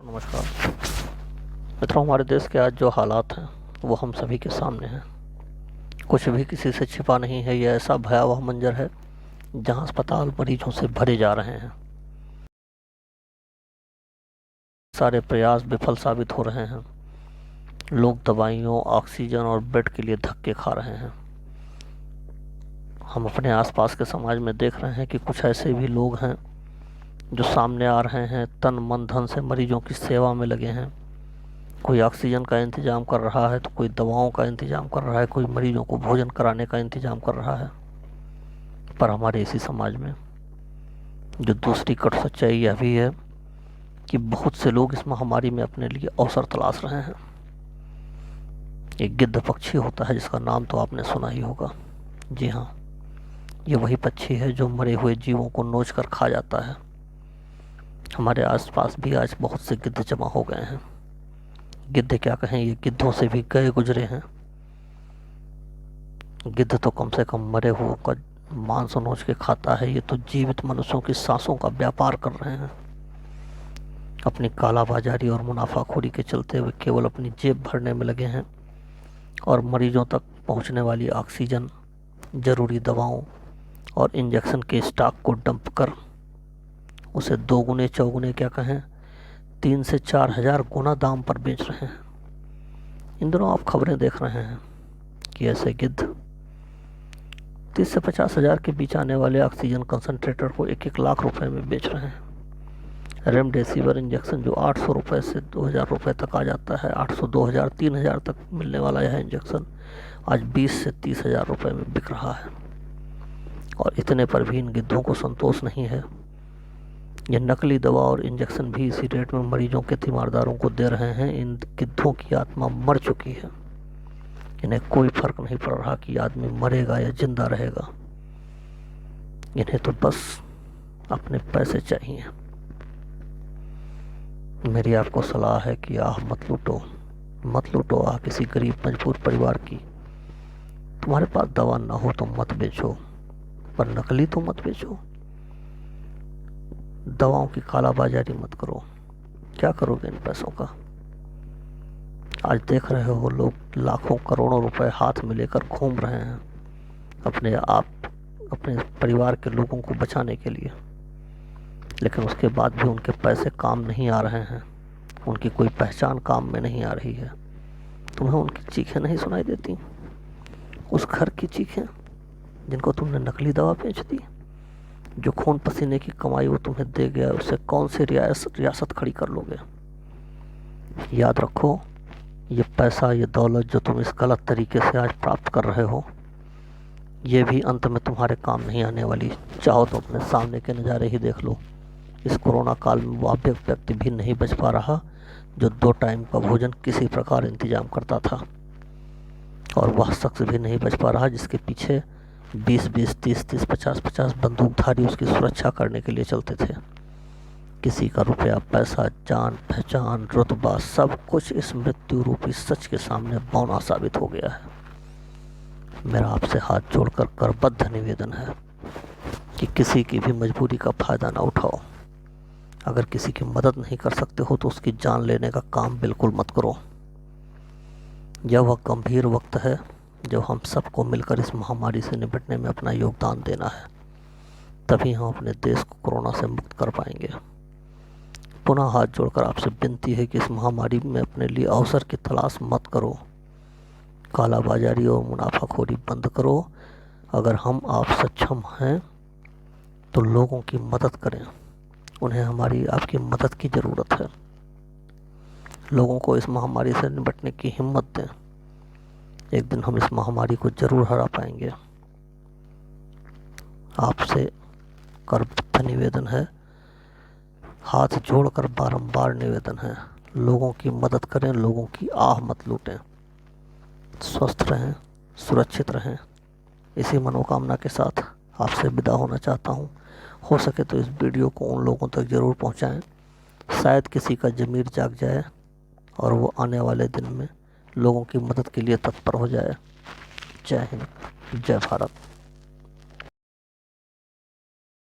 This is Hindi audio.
नमस्कार मित्रों, हमारे देश के आज जो हालात हैं वो हम सभी के सामने हैं। कुछ भी किसी से छिपा नहीं है। यह ऐसा भयावह मंजर है जहां अस्पताल मरीजों से भरे जा रहे हैं। सारे प्रयास विफल साबित हो रहे हैं। लोग दवाइयों, ऑक्सीजन और बेड के लिए धक्के खा रहे हैं। हम अपने आसपास के समाज में देख रहे हैं कि कुछ ऐसे भी लोग हैं जो सामने आ रहे हैं, तन मन धन से मरीजों की सेवा में लगे हैं। कोई ऑक्सीजन का इंतज़ाम कर रहा है तो कोई दवाओं का इंतज़ाम कर रहा है, कोई मरीजों को भोजन कराने का इंतज़ाम कर रहा है। पर हमारे इसी समाज में जो दूसरी कट सच्चाई यह भी है कि बहुत से लोग इस महामारी में अपने लिए अवसर तलाश रहे हैं। एक गिद्ध पक्षी होता है जिसका नाम तो आपने सुना ही होगा। जी हाँ, ये वही पक्षी है जो मरे हुए जीवों को नोच कर खा जाता है। हमारे आसपास भी आज बहुत से गिद्ध जमा हो गए हैं। गिद्ध क्या कहें, ये गिद्धों से भी गए गुजरे हैं। गिद्ध तो कम से कम मरे हुओं का मांस नोच के खाता है। ये तो जीवित मनुष्यों की सांसों का व्यापार कर रहे हैं। अपनी कालाबाजारी और मुनाफाखोरी के चलते हुए केवल अपनी जेब भरने में लगे हैं और मरीजों तक पहुंचने वाली ऑक्सीजन, ज़रूरी दवाओं और इंजेक्शन के स्टॉक को डंप कर उसे दोगुने चौगुने क्या कहें 3 से 4 हज़ार गुना दाम पर बेच रहे हैं। इन दिनों आप खबरें देख रहे हैं कि ऐसे गिद्ध 30 से 50 हज़ार के बीच आने वाले ऑक्सीजन कंसनट्रेटर को 1-1 लाख रुपए में बेच रहे हैं। रेमडेसिविर इंजेक्शन जो 800 रुपये से 2000 रुपये तक आ जाता है, 800, 2000, 3000 तक मिलने वाला यह इंजेक्शन आज 20 से 30 हज़ार रुपये में बिक रहा है। और इतने पर भी इन गिद्धों को संतोष नहीं है। ये नकली दवा और इंजेक्शन भी इसी रेट में मरीजों के तीमारदारों को दे रहे हैं। इन गिद्धों की आत्मा मर चुकी है। इन्हें कोई फर्क नहीं पड़ रहा कि आदमी मरेगा या जिंदा रहेगा। इन्हें तो बस अपने पैसे चाहिए। मेरी आपको सलाह है कि आह मत लूटो आह किसी गरीब मजबूर परिवार की। तुम्हारे पास दवा ना हो तो मत बेचो, पर नकली तो मत बेचो। दवाओं की कालाबाजारी मत करो। क्या करोगे इन पैसों का? आज देख रहे हो लोग लाखों करोड़ों रुपए हाथ में लेकर घूम रहे हैं अपने परिवार के लोगों को बचाने के लिए, लेकिन उसके बाद भी उनके पैसे काम नहीं आ रहे हैं। उनकी कोई पहचान काम में नहीं आ रही है। तुम्हें उनकी चीखें नहीं सुनाई देती? उस घर की चीखें जिनको तुमने नकली दवा बेच दी। जो खून पसीने की कमाई वो तुम्हें दे गया, उससे कौन सी रियासत खड़ी कर लोगे? याद रखो, ये पैसा, ये दौलत जो तुम इस गलत तरीके से आज प्राप्त कर रहे हो, ये भी अंत में तुम्हारे काम नहीं आने वाली। चाहो तो अपने सामने के नज़ारे ही देख लो। इस कोरोना काल में वो व्यक्ति भी नहीं बच पा रहा जो 2 टाइम का भोजन किसी प्रकार इंतजाम करता था, और वह शख्स भी नहीं बच पा रहा जिसके पीछे 20-20, 30-30, 50-50 बंदूकधारी उसकी सुरक्षा करने के लिए चलते थे। किसी का रुपया, पैसा, जान पहचान, रुतबा, सब कुछ इस मृत्यु रूपी सच के सामने बौना साबित हो गया है। मेरा आपसे हाथ जोड़कर करबद्ध निवेदन है कि किसी की भी मजबूरी का फ़ायदा ना उठाओ। अगर किसी की मदद नहीं कर सकते हो तो उसकी जान लेने का काम बिल्कुल मत करो। यह वह गंभीर वक्त है जब हम सबको मिलकर इस महामारी से निपटने में अपना योगदान देना है। तभी हम अपने देश को कोरोना से मुक्त कर पाएंगे। पुनः हाथ जोड़कर आपसे विनती है कि इस महामारी में अपने लिए अवसर की तलाश मत करो। कालाबाजारी और मुनाफाखोरी बंद करो। अगर हम आप सक्षम हैं तो लोगों की मदद करें। उन्हें हमारी आपकी मदद की ज़रूरत है। लोगों को इस महामारी से निपटने की हिम्मत दें। एक दिन हम इस महामारी को जरूर हरा पाएंगे। आपसे करबद्ध निवेदन है, हाथ जोड़कर बारंबार निवेदन है, लोगों की मदद करें, लोगों की आह मत लूटें। स्वस्थ रहें, सुरक्षित रहें। इसी मनोकामना के साथ आपसे विदा होना चाहता हूँ। हो सके तो इस वीडियो को उन लोगों तक ज़रूर पहुँचाएँ, शायद किसी का ज़मीर जाग जाए और वो आने वाले दिन में लोगों की मदद के लिए तत्पर हो जाए। जय हिंद, जय भारत।